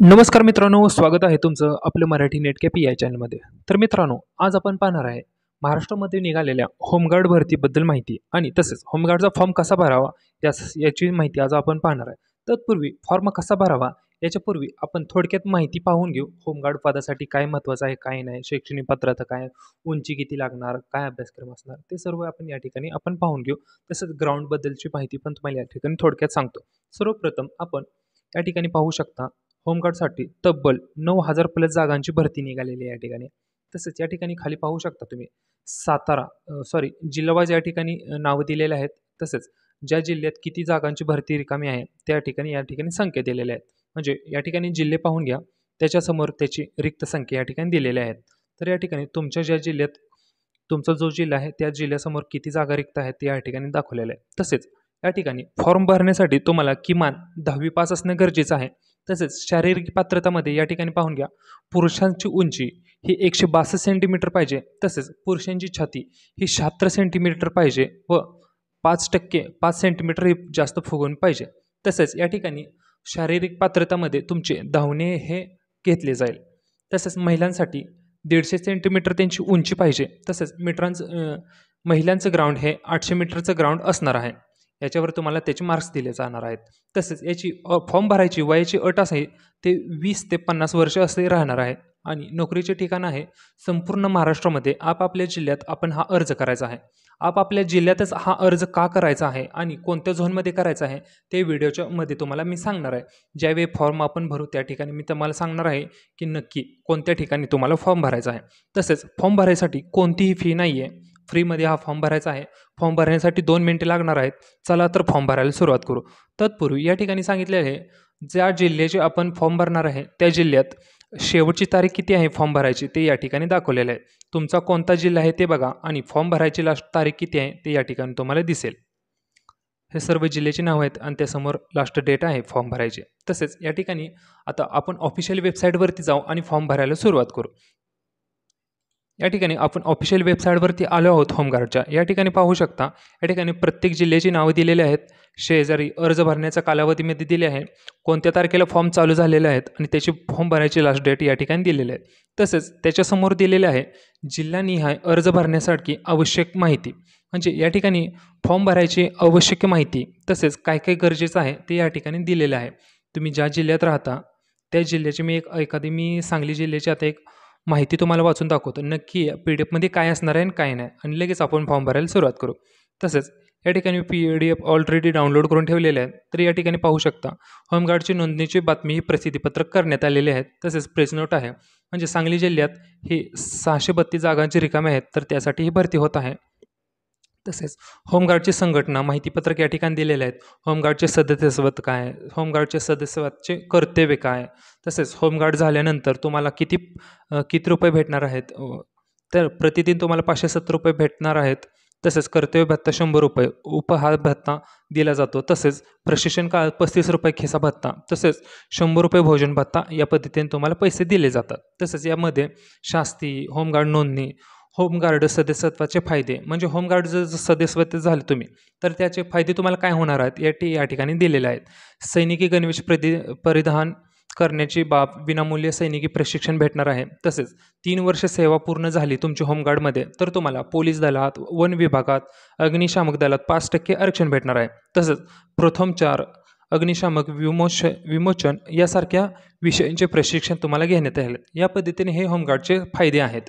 नमस्कार मित्रांनो, स्वागत आहे तुमचं आपलं मराठी नेटकॅप या चॅनलमध्ये. तर मित्रांनो, आज आपण पाहणार आहे महाराष्ट्रामध्ये निघालेल्या होमगार्ड भरतीबद्दल माहिती आणि तसेच होमगार्डचा फॉर्म कसा भरावा याची माहिती आज आपण पाहणार आहे. तत्पूर्वी फॉर्म कसा भरावा याच्यापूर्वी आपण थोडक्यात माहिती पाहून घेऊ. होमगार्ड पदासाठी काय महत्त्वाचं आहे, काय नाही, शैक्षणिक पात्रता काय, उंची किती लागणार, काय अभ्यासक्रम असणार, ते सर्व आपण या ठिकाणी पाहून घेऊ. तसंच ग्राउंडबद्दलची माहिती पण तुम्हाला या ठिकाणी थोडक्यात सांगतो. सर्वप्रथम आपण या ठिकाणी पाहू शकता होमगार्डसाठी तब्बल 9,000 प्लस जागांची भरती निघालेली आहे या ठिकाणी. तसेच या ठिकाणी खाली पाहू शकता तुम्ही सातारा जिल्हा वाईज या ठिकाणी नावं दिलेले आहेत. तसेच ज्या जिल्ह्यात किती जागांची भरती रिकामी आहे त्या ठिकाणी या ठिकाणी संख्या दिलेल्या आहेत. म्हणजे या ठिकाणी जिल्हे पाहून घ्या, त्याच्यासमोर त्याची रिक्त संख्या या ठिकाणी दिलेल्या आहेत. तर या ठिकाणी तुमच्या ज्या जिल्ह्यात तुमचा जो जिल्हा आहे त्या जिल्ह्यासमोर किती जागा रिक्त आहेत ते या ठिकाणी दाखवलेलं आहे. तसेच या ठिकाणी फॉर्म भरण्यासाठी तुम्हाला किमान 10वी पास असणं गरजेचं आहे. तसेच शारीरिक पात्रतामध्ये या ठिकाणी पाहून घ्या, पुरुषांची उंची ही 162 सेंटीमीटर पाहिजे. तसेच पुरुषांची छाती ही 76 सेंटीमीटर पाहिजे व 5 सेंटीमीटर ही जास्त फुगून पाहिजे. तसेच या ठिकाणी शारीरिक पात्रतामध्ये तुमचे धावणे हे घेतले जाईल. तसेच महिलांसाठी 150 सेंटीमीटर त्यांची उंची पाहिजे. तसेच महिलांचं ग्राउंड हे 800 मीटरचं ग्राउंड असणार आहे. याच्यावर तुम्हाला त्याचे मार्क्स दिले जाणार आहेत. तसेच याची फॉर्म भरायची वयाची अट आहे ते 20 ते 50 वर्ष असे राहणार आहे. आणि नोकरीचे ठिकाण आहे संपूर्ण महाराष्ट्रामध्ये आपापल्या जिल्ह्यात आपण हा अर्ज करायचा आहे. आपापल्या जिल्ह्यातच हा अर्ज का करायचा आहे आणि कोणत्या झोनमध्ये करायचा आहे ते व्हिडिओच्या मध्ये तुम्हाला मी सांगणार आहे. ज्यावेळी फॉर्म आपण भरू त्या ठिकाणी मी तुम्हाला सांगणार आहे की नक्की कोणत्या ठिकाणी तुम्हाला फॉर्म भरायचा आहे. तसेच फॉर्म भरायसाठी कोणतीही फी नाही आहे, फ्रीमध्ये हा फॉर्म भरायचा आहे. फॉर्म भरण्यासाठी 2 मिनिटे लागणार आहेत. चला तर फॉर्म भरायला सुरुवात करू. तत्पूर्वी या ठिकाणी सांगितले आहे ज्या जिल्ह्याचे आपण फॉर्म भरणार आहे त्या जिल्ह्यात शेवटची तारीख किती आहे फॉर्म भरायची ते या ठिकाणी दाखवलेलं आहे. तुमचा कोणता जिल्हा आहे ते बघा आणि फॉर्म भरायची लास्ट तारीख किती आहे ते या ठिकाणी तुम्हाला दिसेल. हे सर्व जिल्ह्याची नाव आहेत आणि त्यासमोर लास्ट डेट आहे फॉर्म भरायचे. तसेच या ठिकाणी आता आपण ऑफिशियल वेबसाईटवरती जाऊ आणि फॉर्म भरायला सुरुवात करू. या ठिकाणी आपण ऑफिशियल वेबसाईटवरती आलो आहोत होमगार्डच्या. या ठिकाणी पाहू शकता या ठिकाणी प्रत्येक जिल्ह्याची नावं दिलेली आहेत. शेजारी अर्ज भरण्याचा कालावधीमध्ये दिले आहे, कोणत्या तारखेला फॉर्म चालू झालेले आहेत आणि त्याची फॉर्म भरायची लास्ट डेट या ठिकाणी दिलेले आहेत. तसेच त्याच्यासमोर दिलेले आहे जिल्हानिहाय अर्ज भरण्यासाठी आवश्यक माहिती. म्हणजे या ठिकाणी फॉर्म भरायची आवश्यक माहिती तसेच काय काय गरजेचं आहे ते या ठिकाणी दिलेलं आहे. तुम्ही ज्या जिल्ह्यात राहता त्या जिल्ह्याची मी सांगली जिल्ह्याची आता एक माहिती तुम्हाला वाचून दाखवतो. नक्की PDF काय असणार आहे आणि काय नाही आणि लगेच आपण फॉर्म भरायला सुरुवात करू. तसेच या ठिकाणी PDF ऑलरेडी डाउनलोड करून ठेवलेले आहेत. तर या ठिकाणी पाहू शकता होमगार्डची नोंदणीची बातमी ही प्रसिद्धीपत्रक करण्यात आलेले आहेत. तसेच प्रेस नोट आहे. म्हणजे सांगली जिल्ह्यात ही 632 जागांची रिकामे आहेत तर त्यासाठी ही भरती होत आहे. तसेच होमगार्डची संघटना माहितीपत्रक या ठिकाणी दिलेले आहेत. होमगार्डचे सदस्यत्व काय, होमगार्डचे सदस्यत्वाचे कर्तव्य काय, तसेच होमगार्ड झाल्यानंतर तुम्हाला किती रुपये भेटणार आहेत. तर प्रतिदिन तुम्हाला 570 रुपये भेटणार आहेत. तसेच कर्तव्य भत्ता 100 रुपये, उपहार भत्ता दिला जातो. तसेच प्रशिक्षण काळात 35 रुपये खिसा भत्ता, तसेच 100 रुपये भोजन भत्ता या पद्धतीने तुम्हाला पैसे दिले जातात. तसेच यामध्ये शास्ती, होमगार्ड नोंदणी, होमगार्ड सदस्यत्वाचे फायदे म्हणजे होमगार्ड जर सदस्यत्व झाले तुम्ही तर त्याचे फायदे तुम्हाला काय होणार आहेत या ठिकाणी दिलेले आहेत. सैनिकी गणवेश परिधान करण्याची बाब, विनामूल्य सैनिकी प्रशिक्षण भेटणार आहे. तसेच 3 वर्ष सेवा पूर्ण झाली तुमची होमगार्डमध्ये तर तुम्हाला पोलीस दलात, वन विभागात, अग्निशामक दलात 5% आरक्षण भेटणार आहे. तसंच प्रथम 4 अग्निशामक विमोचन यासारख्या विषयांचे प्रशिक्षण तुम्हाला घेण्यात येईल. या पद्धतीने हे होमगार्डचे फायदे आहेत.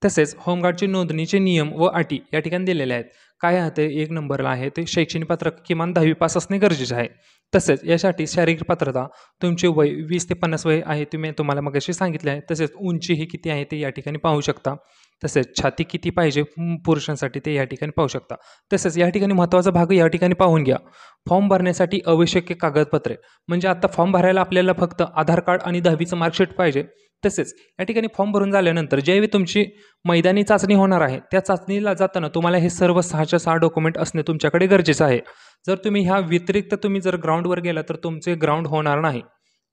तसेच होमगार्डचे नोंदणीचे नियम व अटी या ठिकाणी दिलेले आहेत. काय आहे ते 1 नंबरला आहे ते शैक्षणिक पात्रता किमान 10वी पास असणे गरजेचे आहे. तसेच यासाठी शारीरिक पात्रता तुमचे वय 20 ते 50 वय आहे तुम्हाला मगाशी सांगितले आहे. तसेच उंची ही किती आहे ते या ठिकाणी पाहू शकता. तसेच छाती किती पाहिजे पुरुषांसाठी ते या ठिकाणी पाहू शकता. तसेच या ठिकाणी महत्त्वाचा भाग या ठिकाणी पाहून घ्या. फॉर्म भरण्यासाठी आवश्यक कागदपत्रे म्हणजे आता फॉर्म भरायला आपल्याला फक्त आधार कार्ड आणि 10वीचं मार्कशीट पाहिजे. तसेच या ठिकाणी फॉर्म भरून झाल्यानंतर ज्यावेळी तुमची मैदानी चाचणी होणार आहे त्या चाचणीला जाताना तुम्हाला हे सर्व 6च्या 6 डॉक्युमेंट असणे तुमच्याकडे गरजेचं आहे. जर तुम्ही ह्या व्यतिरिक्त जर ग्राउंडवर गेला तर तुमचे ग्राउंड होणार नाही.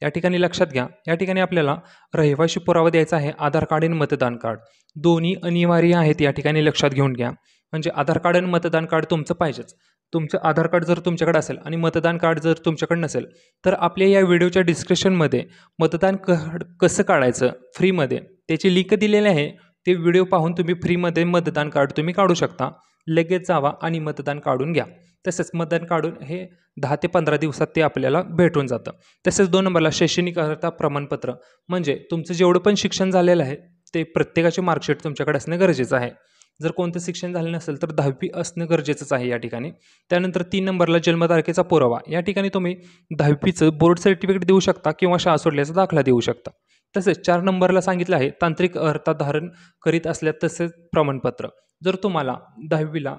या ठिकाणी लक्षात घ्या. या ठिकाणी आपल्याला रहिवासी पुरावा द्यायचा आहे, आधार कार्ड आणि मतदान कार्ड दोन्ही अनिवार्य आहेत. या ठिकाणी लक्षात घेऊन घ्या. म्हणजे आधार कार्ड आणि मतदान कार्ड तुमचं पाहिजेच. तुमचं आधार कार्ड जर तुमच्याकडे असेल आणि मतदान कार्ड जर तुमच्याकडे नसेल, तर आपल्या या व्हिडिओच्या डिस्क्रिप्शनमध्ये मतदान कार्ड कसं काढायचं फ्रीमध्ये त्याची लिंक दिलेली आहे. ते व्हिडिओ पाहून तुम्ही फ्रीमध्ये मतदान कार्ड तुम्ही काढू शकता. लगेच जावा आणि मतदान काढून घ्या. तसेच मतदान काढून हे 10 ते 15 दिवसात ते आपल्याला भेटून जातं. तसेच 2 नंबरला शैक्षणिक अर्हता प्रमाणपत्र, म्हणजे तुमचं जेवढं पण शिक्षण झालेलं आहे ते प्रत्येकाचे मार्कशीट तुमच्याकडे असणं गरजेचं आहे. जर कोणतं शिक्षण झालं नसेल तर 10वी असणं गरजेचंच आहे या ठिकाणी. त्यानंतर 3 नंबरला जन्मतारखेचा पुरावा. या ठिकाणी तुम्ही 10वीचं बोर्ड सर्टिफिकेट देऊ शकता किंवा शाळा सोडल्याचा दाखला देऊ शकता. तसेच 4 नंबरला सांगितलं आहे तांत्रिक अर्हता धारण करीत असल्यास तसेच प्रमाणपत्र. जर तुम्हाला 10वीला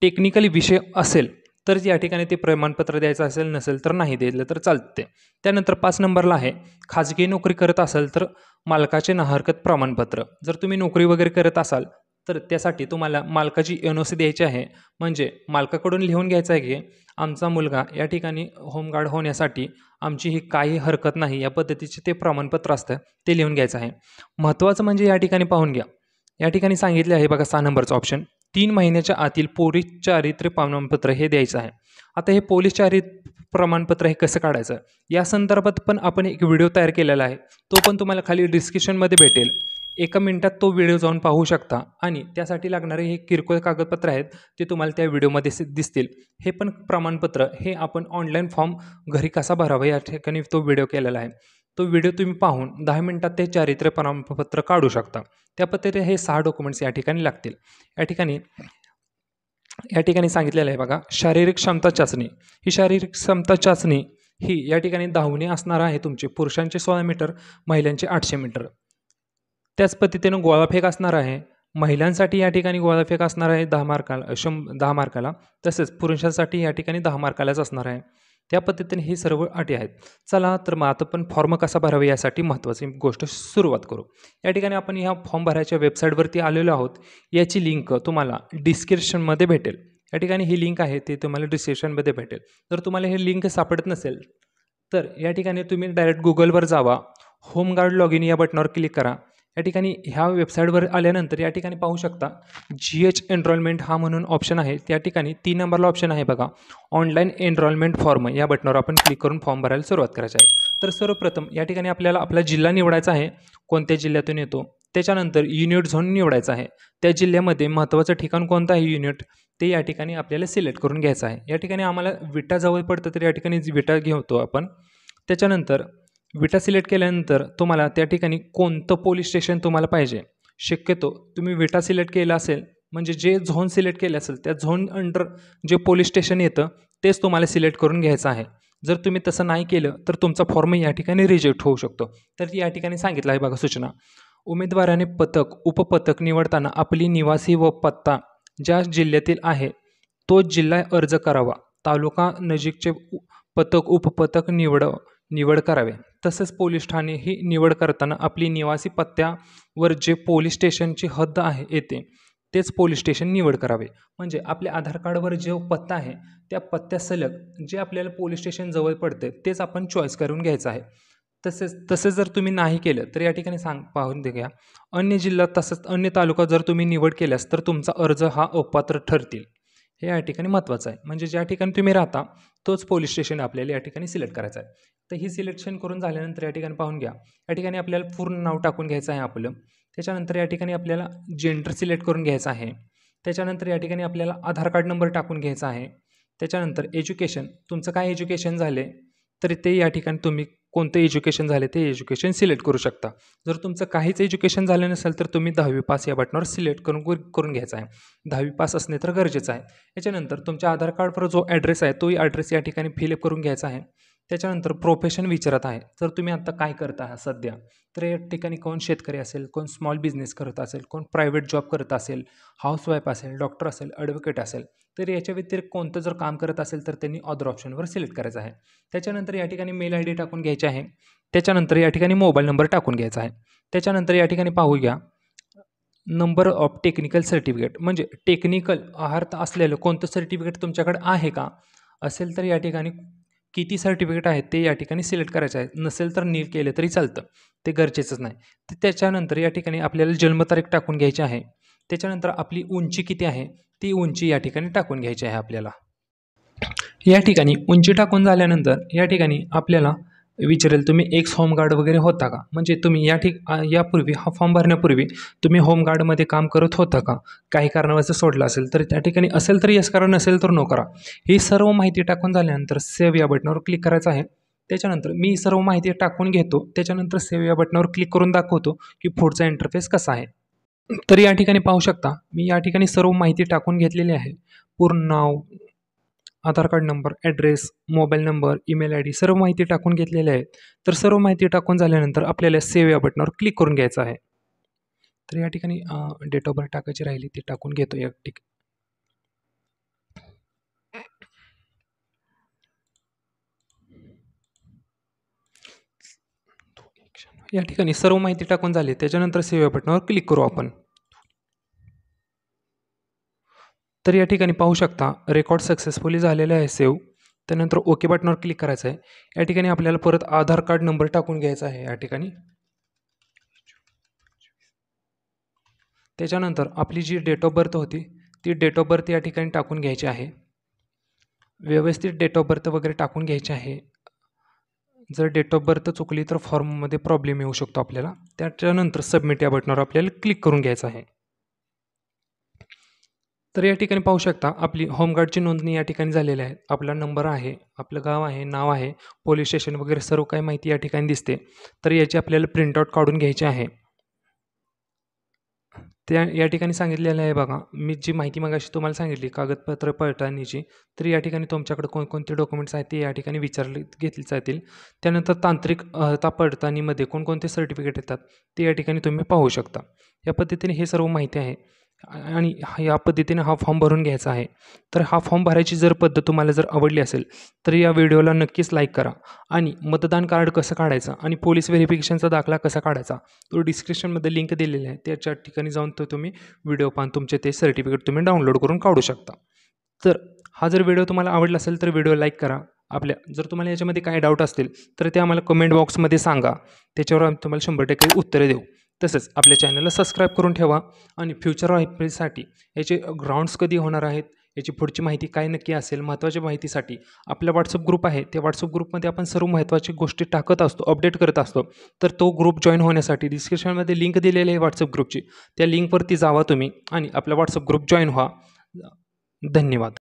टेक्निकली विषय असेल तर या ठिकाणी ते प्रमाणपत्र द्यायचं असेल, नसेल तर नाही दिलं तर चालते. त्यानंतर 5 नंबरला आहे खाजगी नोकरी करत असाल तर मालकाचे ना हरकत प्रमाणपत्र. जर तुम्ही नोकरी वगैरे करत असाल तर त्यासाठी तुम्हाला मालकाची NOC द्यायची आहे. म्हणजे मालकाकडून लिहून घ्यायचं आहे की आमचा मुलगा या ठिकाणी होमगार्ड होण्यासाठी आमची ही काही हरकत नाही, या पद्धतीचे ते प्रमाणपत्र असतं ते लिहून घ्यायचं आहे. महत्त्वाचं म्हणजे या ठिकाणी पाहून घ्या, या ठिकाणी सांगितले आहे बघा 6 नंबरचं ऑप्शन, 3 महिन्याच्या आतील पोलीस चारित्र्य प्रमाणपत्र हे द्यायचं आहे. आता हे पोलीस चारित्र्य प्रमाणपत्र हे कसं काढायचं या संदर्भात पण आपण एक व्हिडिओ तयार केलेला आहे. तो पण तुम्हाला खाली डिस्क्रिप्शनमध्ये भेटेल. 1 मिनिटात तो व्हिडिओ जाऊन पाहू शकता आणि त्यासाठी लागणारे हे किरकोळ कागदपत्र आहेत ते तुम्हाला त्या व्हिडिओमध्ये दिसतील. हे पण प्रमाणपत्र हे आपण ऑनलाईन फॉर्म घरी कसा भरावा या ठिकाणी तो व्हिडिओ केलेला आहे. तो व्हिडिओ तुम्ही पाहून 10 मिनिटात ते चारित्र्य प्रमाणपत्र काढू शकता. त्या पद्धतीने हे 6 डॉक्युमेंट्स या ठिकाणी लागतील. या ठिकाणी सांगितलेलं आहे बघा शारीरिक क्षमता चाचणी. ही शारीरिक क्षमता चाचणी ही या ठिकाणी धावणे असणार आहे तुमचे. पुरुषांचे 16 मीटर, महिलांचे 800 मीटर. त्याच पद्धतीनं गोळाफेक असणार आहे. महिलांसाठी या ठिकाणी गोळाफेक असणार आहे 10 मार्काला. तसेच पुरुषांसाठी या ठिकाणी 10 मार्कालाच असणार आहे. त्या पद्धतीने ही सर्व अटी आहेत. चला तर मग आता पण फॉर्म कसा भरावा यासाठी महत्त्वाची गोष्ट सुरुवात करू. या ठिकाणी आपण ह्या फॉर्म भरायच्या वेबसाईटवरती आलेलो आहोत. याची लिंक तुम्हाला डिस्क्रिप्शनमध्ये भेटेल. या ठिकाणी ही लिंक आहे ती तुम्हाला डिस्क्रिप्शनमध्ये भेटेल. जर तुम्हाला हे लिंक सापडत नसेल तर या ठिकाणी तुम्ही डायरेक्ट गुगलवर जावा, होमगार्ड लॉग इन या बटनावर क्लिक करा. या ठिकाणी ह्या वेबसाईटवर आल्यानंतर या ठिकाणी पाहू शकता GH एनरोलमेंट हा म्हणून ऑप्शन आहे. त्या ठिकाणी 3 नंबरला ऑप्शन आहे बघा ऑनलाईन एनरोलमेंट फॉर्म. या बटनावर आपण क्लिक करून फॉर्म भरायला सुरुवात करायची आहे. तर सर्वप्रथम या ठिकाणी आपल्याला आपला जिल्हा निवडायचा आहे, कोणत्या जिल्ह्यातून येतो. त्याच्यानंतर युनिट झोन निवडायचा आहे. त्या जिल्ह्यामध्ये महत्त्वाचं ठिकाण कोणतं आहे युनिट ते या ठिकाणी आपल्याला सिलेक्ट करून घ्यायचं आहे. या ठिकाणी आम्हाला विटा जवळ पडतं तर या ठिकाणी विटा घेतो आपण. त्याच्यानंतर विटा सिलेक्ट केल्यानंतर तुम्हाला त्या ठिकाणी कोणतं पोलीस स्टेशन तुम्हाला पाहिजे, शक्यतो तुम्ही विटा सिलेक्ट केलं असेल म्हणजे जे झोन सिलेक्ट केले असेल त्या झोन अंडर जे पोलीस स्टेशन येतं तेच तुम्हाला सिलेक्ट करून घ्यायचं आहे. जर तुम्ही तसं नाही केलं तर तुमचा फॉर्म या ठिकाणी रिजेक्ट होऊ शकतो. तर या ठिकाणी सांगितलं आहे बघा सूचना, उमेदवाराने पथक उपपथक निवडताना आपली निवासी व पत्ता ज्या जिल्ह्यातील आहे तो जिल्हा अर्ज करावा. तालुका नजीकचे पथक उपपथक निवड करावे. तसेच पोलीस ठाणे ही निवड करताना आपली निवासी पत्त्यावर जे पोलीस स्टेशनची हद्द आहे येते तेच पोलीस स्टेशन निवड करावे. म्हणजे आपल्या आधार कार्डवर जो पत्ता आहे त्या पत्त्यासलग जे आपल्याला पोलीस स्टेशन जवळ पडते तेच आपण चॉईस करून घ्यायचं आहे. तसेच जर तुम्ही नाही केलं तर या ठिकाणी पाहून घ्या अन्य जिल्हा तसंच अन्य तालुका जर तुम्ही निवड केल्यास तर तुमचा अर्ज हा अपात्र ठरतील. हे या ठिकाणी महत्त्वाचं आहे. म्हणजे ज्या ठिकाणी तुम्ही राहता तोच पोलीस स्टेशन आपल्याला या ठिकाणी सिलेक्ट करायचं आहे. तर ही सिलेक्शन करून झाल्यानंतर या ठिकाणी पाहून घ्या, या ठिकाणी आपल्याला पूर्ण नाव टाकून घ्यायचं आहे आपलं. त्याच्यानंतर या ठिकाणी आपल्याला जेंडर सिलेक्ट करून घ्यायचं आहे. त्याच्यानंतर या ठिकाणी आपल्याला आधार कार्ड नंबर टाकून घ्यायचा आहे. त्याच्यानंतर एज्युकेशन, तुमचं काय एज्युकेशन झाले तर ते या ठिकाणी तुम्ही कोणतं एज्युकेशन झाले ते एज्युकेशन सिलेक्ट करू शकता. जर तुमचं काहीच एज्युकेशन झालं नसेल तर तुम्ही 10वी पास या बटनावर सिलेक्ट करून घ्यायचा आहे. 10वी पास असणे तर गरजेचं आहे. याच्यानंतर तुमच्या आधार कार्डवर जो ॲड्रेस आहे तोही ॲड्रेस या ठिकाणी फिलअप करून घ्यायचा आहे. त्याच्यानंतर प्रोफेशन विचारत आहे, तर तुम्ही आत्ता काय करता आहात सध्या, तर या ठिकाणी कोण शेतकरी असेल, कोण स्मॉल बिझनेस करत असेल, कोण प्रायव्हेट जॉब करत असेल, हाऊसवाईफ असेल, डॉक्टर असेल, ॲडव्होकेट असेल, तर याच्या व्यतिरिक्त कोणतं जर काम करत असेल तर त्यांनी अदर ऑप्शनवर सिलेक्ट करायचं आहे. त्याच्यानंतर या ठिकाणी मेल ID टाकून घ्यायचे आहे. त्याच्यानंतर या ठिकाणी मोबाईल नंबर टाकून घ्यायचा आहे. त्याच्यानंतर या ठिकाणी पाहूया नंबर ऑफ टेक्निकल सर्टिफिकेट, म्हणजे टेक्निकल अर्थ असलेलं कोणतं सर्टिफिकेट तुमच्याकडे आहे का, असेल तर या ठिकाणी किती सर्टिफिकेट आहेत ते या ठिकाणी सिलेक्ट करायचं आहे. नसेल तर नील केलं तरी चालतं, ते गरजेचंच नाही. तर त्याच्यानंतर या ठिकाणी आपल्याला जन्मतारीख टाकून घ्यायची आहे. त्याच्यानंतर आपली उंची किती आहे ती उंची या ठिकाणी टाकून घ्यायची आहे आपल्याला. या ठिकाणी उंची टाकून झाल्यानंतर या ठिकाणी आपल्याला विचारेल तुम्ही एक्स होमगार्ड वगैरे होता का, म्हणजे तुम्ही यापूर्वी हा फॉर्म भरण्यापूर्वी तुम्ही होमगार्डमध्ये काम करत होता का, काही कारणावरचं सोडलं असेल तर त्या ठिकाणी असेल तर यस करा, नसेल तर नो करा. ही सर्व माहिती टाकून झाल्यानंतर सेव्ह या बटनावर क्लिक करायचं आहे. त्याच्यानंतर मी सर्व माहिती टाकून घेतो, त्याच्यानंतर सेव्ह या बटनावर क्लिक करून दाखवतो की पुढचा इंटरफेस कसा आहे. तर या ठिकाणी पाहू शकता मी या ठिकाणी सर्व माहिती टाकून घेतलेली आहे. पूर्ण नाव, Aadhaar card number, address, mobile number, email I D सर्व माहिती टाकून घेतलेली आहे. तर सर्व माहिती टाकून झाल्यानंतर आपल्याला सेव्ह या बटनावर क्लिक करून घ्यायचं आहे. तर या ठिकाणी डेट ऑफ बर्थ टाकायची राहिली ती टाकून घेतो या ठिकाणी. या ठिकाणी सर्व माहिती टाकून झाली, त्याच्यानंतर सेव्ह या बटनावर क्लिक करू आपण. तर या ठिकाणी पाहू शकता रेकॉर्ड सक्सेसफुली झालेलं आहे सेव्ह. त्यानंतर ओके बटनावर क्लिक करायचं आहे. या ठिकाणी आपल्याला परत आधार कार्ड नंबर टाकून घ्यायचा आहे या ठिकाणी. त्याच्यानंतर आपली जी डेट ऑफ बर्थ होती ती डेट ऑफ बर्थ या ठिकाणी टाकून घ्यायची आहे. व्यवस्थित डेट ऑफ बर्थ वगैरे टाकून घ्यायची आहे. जर डेट ऑफ बर्थ चुकली तर फॉर्ममध्ये प्रॉब्लेम येऊ शकतो आपल्याला. त्याच्यानंतर सबमिट या बटनावर आपल्याला क्लिक करून घ्यायचं आहे. तर या ठिकाणी पाहू शकता आपली होमगार्डची नोंदणी या ठिकाणी झालेली आहे. आपला नंबर आहे, आपलं गाव आहे, नाव आहे, पोलीस स्टेशन वगैरे सर्व काही माहिती या ठिकाणी दिसते. तर याची आपल्याला प्रिंटआउट काढून घ्यायची आहे. त्या या ठिकाणी सांगितलेलं आहे बघा, मी जी माहिती मगाशी तुम्हाला सांगितली कागदपत्र पडताळणीची, तर या ठिकाणी तुमच्याकडे कोणकोणते डॉक्युमेंट्स आहेत ते या ठिकाणी घेतले जातील. त्यानंतर तांत्रिक पडताळणीमध्ये कोणकोणते सर्टिफिकेट येतात ते या ठिकाणी तुम्ही पाहू शकता. या पद्धतीने हे सर्व माहिती आहे आणि या पद्धतीने हा फॉर्म भरून घ्यायचा आहे. तर हा फॉर्म भरायची जर पद्धत तुम्हाला जर आवडली असेल तर या व्हिडिओला नक्कीच लाईक करा. आणि मतदान कार्ड कसं काढायचं आणि पोलीस व्हेरिफिकेशनचा दाखला कसा काढायचा तो डिस्क्रिप्शनमध्ये लिंक दिलेली आहे, त्याच्या ठिकाणी जाऊन तो तुम्ही व्हिडिओ पाहून तुमचे ते सर्टिफिकेट तुम्ही डाउनलोड करून काढू शकता. तर हा जर व्हिडिओ तुम्हाला आवडला असेल तर व्हिडिओ लाईक करा. जर तुम्हाला याच्यामध्ये काही डाऊट असतील तर ते आम्हाला कमेंट बॉक्समध्ये सांगा, त्याच्यावर आम्ही तुम्हाला 100% उत्तरे देऊ. तसंच आपल्या चॅनलला सबस्क्राईब करून ठेवा आणि फ्युचर वाईफायसाठी याचे ग्राउंड्स कधी होणार आहेत, याची पुढची माहिती काय नक्की असेल, महत्त्वाच्या माहितीसाठी आपला व्हॉट्सअप ग्रुप आहे. त्या व्हॉट्सअप ग्रुपमध्ये आपण सर्व महत्त्वाची गोष्टी टाकत असतो, अपडेट करत असतो. तर तो ग्रुप जॉईन होण्यासाठी डिस्क्रिप्शनमध्ये लिंक दिलेली आहे व्हॉट्सअप ग्रुपची, त्या लिंकवरती जावा तुम्ही आणि आपला व्हॉट्सअप ग्रुप जॉईन व्हा. धन्यवाद.